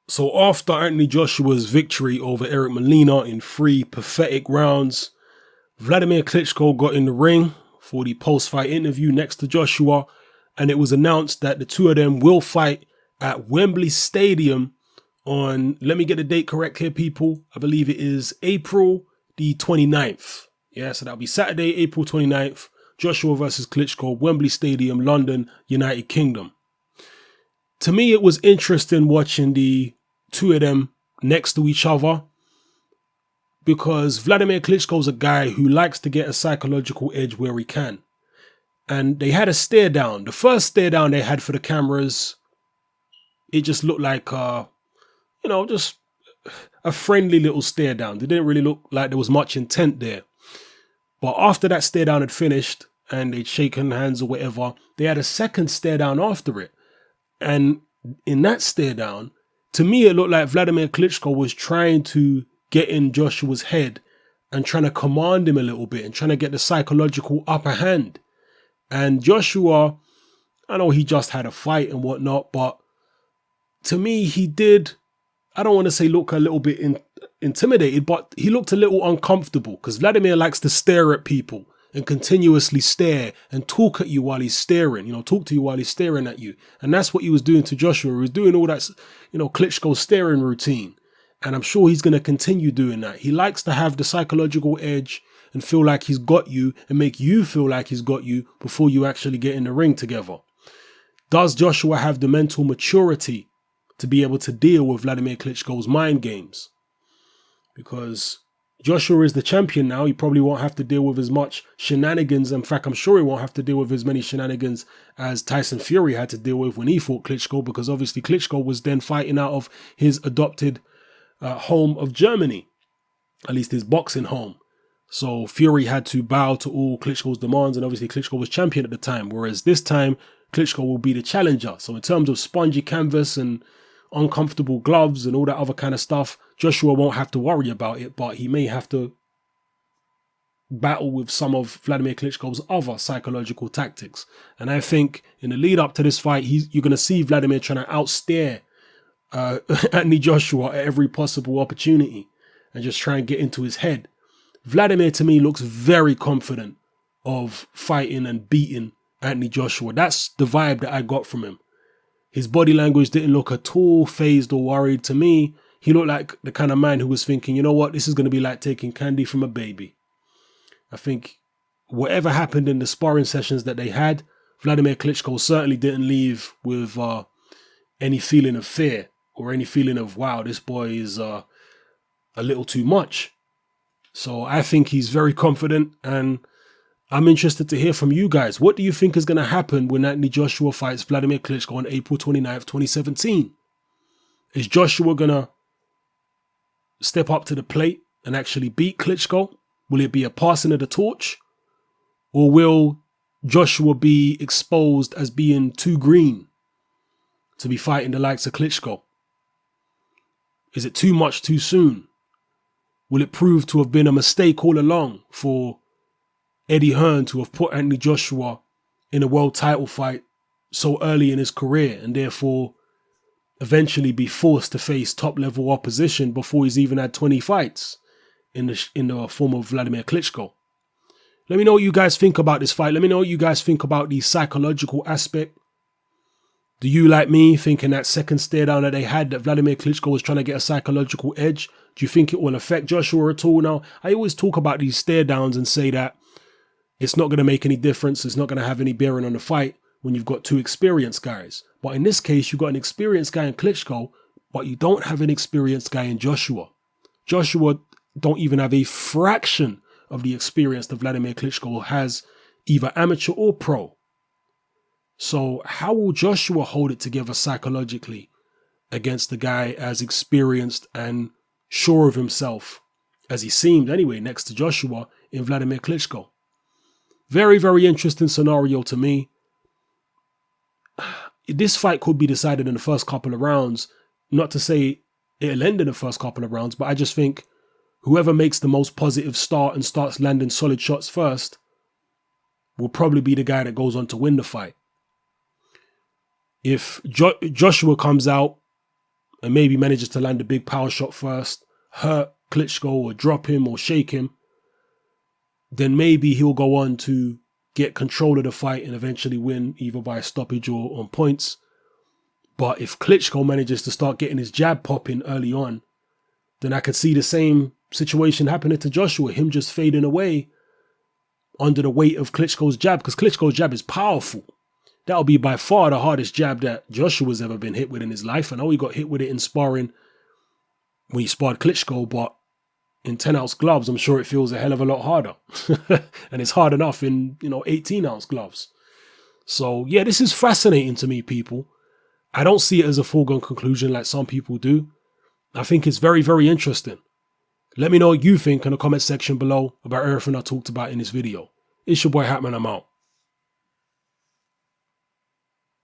So after Anthony Joshua's victory over Eric Molina in 3 pathetic rounds, Wladimir Klitschko got in the ring for the post-fight interview next to Joshua, and it was announced that the two of them will fight at Wembley Stadium on, let me get the date correct here, people. I believe it is April the 29th. Yeah, so that'll be Saturday, April 29th. Joshua versus Klitschko, Wembley Stadium, London, United Kingdom. To me, it was interesting watching the two of them next to each other, because Wladimir Klitschko's a guy who likes to get a psychological edge where he can. And they had a stare down. The first stare down they had for the cameras, it just looked like, just a friendly little stare down. It didn't really look like there was much intent there. But after that stare down had finished and they'd shaken hands or whatever, they had a second stare down after it. And in that stare down, to me, it looked like Wladimir Klitschko was trying to get in Joshua's head and trying to command him a little bit and trying to get the psychological upper hand. And Joshua, I know he just had a fight and whatnot, but to me, he did, I don't want to say look a little bit intimidated, but he looked a little uncomfortable, because Wladimir likes to stare at people and continuously stare and talk at you while he's staring, talk to you while he's staring at you. And that's what he was doing to Joshua. He was doing all that, Klitschko staring routine. And I'm sure he's going to continue doing that. He likes to have the psychological edge and feel like he's got you and make you feel like he's got you before you actually get in the ring together. Does Joshua have the mental maturity to be able to deal with Wladimir Klitschko's mind games? Because Joshua is the champion now. He probably won't have to deal with as much shenanigans. In fact, I'm sure he won't have to deal with as many shenanigans as Tyson Fury had to deal with when he fought Klitschko, because obviously Klitschko was then fighting out of his adopted home of Germany, at least his boxing home. So Fury had to bow to all Klitschko's demands, and obviously Klitschko was champion at the time, whereas this time Klitschko will be the challenger. So in terms of spongy canvas and uncomfortable gloves and all that other kind of stuff, Joshua won't have to worry about it, but he may have to battle with some of Wladimir Klitschko's other psychological tactics. And I think in the lead up to this fight, you're going to see Wladimir trying to outstare Anthony Joshua at every possible opportunity and just try and get into his head. Wladimir, to me, looks very confident of fighting and beating Anthony Joshua. That's the vibe that I got from him. His body language didn't look at all fazed or worried. To me, he looked like the kind of man who was thinking, you know what, this is going to be like taking candy from a baby. I think whatever happened in the sparring sessions that they had, Wladimir Klitschko certainly didn't leave with any feeling of fear or any feeling of, wow, this boy is a little too much. So I think he's very confident, and I'm interested to hear from you guys. What do you think is going to happen when Anthony Joshua fights Wladimir Klitschko on April 29th, 2017? Is Joshua going to step up to the plate and actually beat Klitschko? Will it be a passing of the torch? Or will Joshua be exposed as being too green to be fighting the likes of Klitschko? Is it too much too soon? Will it prove to have been a mistake all along for Eddie Hearn to have put Anthony Joshua in a world title fight so early in his career, and therefore eventually be forced to face top level opposition before he's even had 20 fights in the form of Wladimir Klitschko? Let me know what you guys think about this fight. Let me know what you guys think about the psychological aspect. Do you, like me, thinking that second stare down that they had, that Wladimir Klitschko was trying to get a psychological edge? Do you think it will affect Joshua at all? Now, I always talk about these stare downs and say that it's not going to make any difference. It's not going to have any bearing on the fight when you've got two experienced guys. But in this case, you've got an experienced guy in Klitschko, but you don't have an experienced guy in Joshua. Joshua don't even have a fraction of the experience that Wladimir Klitschko has, either amateur or pro. So how will Joshua hold it together psychologically against the guy as experienced and sure of himself as he seemed anyway next to Joshua in Wladimir Klitschko? Very, very interesting scenario to me. This fight could be decided in the first couple of rounds. Not to say it'll end in the first couple of rounds, but I just think whoever makes the most positive start and starts landing solid shots first will probably be the guy that goes on to win the fight. If Joshua comes out and maybe manages to land a big power shot first, hurt Klitschko or drop him or shake him, then maybe he'll go on to get control of the fight and eventually win either by a stoppage or on points. But if Klitschko manages to start getting his jab popping early on, then I could see the same situation happening to Joshua, him just fading away under the weight of Klitschko's jab, because Klitschko's jab is powerful. That'll be by far the hardest jab that Joshua's ever been hit with in his life. I know he got hit with it in sparring when he sparred Klitschko, but in 10-ounce gloves, I'm sure it feels a hell of a lot harder. And it's hard enough in, 18-ounce gloves. So, yeah, this is fascinating to me, people. I don't see it as a foregone conclusion like some people do. I think it's very, very interesting. Let me know what you think in the comment section below about everything I talked about in this video. It's your boy Hatman, I'm out.